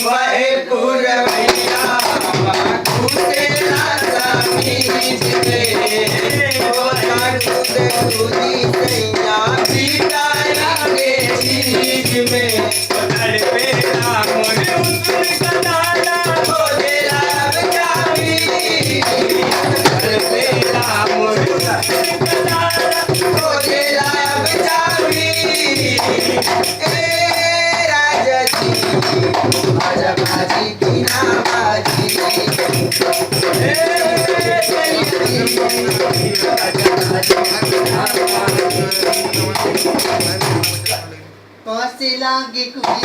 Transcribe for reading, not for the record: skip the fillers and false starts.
वह पुरवैया कुटेला समीज में होता खुद खुदी सैया बिताया के चीज में तड़पेला मोर उतर कटाला हो देला बचावी तड़पेला मोर उतर कटाला हो देला बचावी राजा जी आजा बाजी बिना बाजी कौसे लागे कुड़ी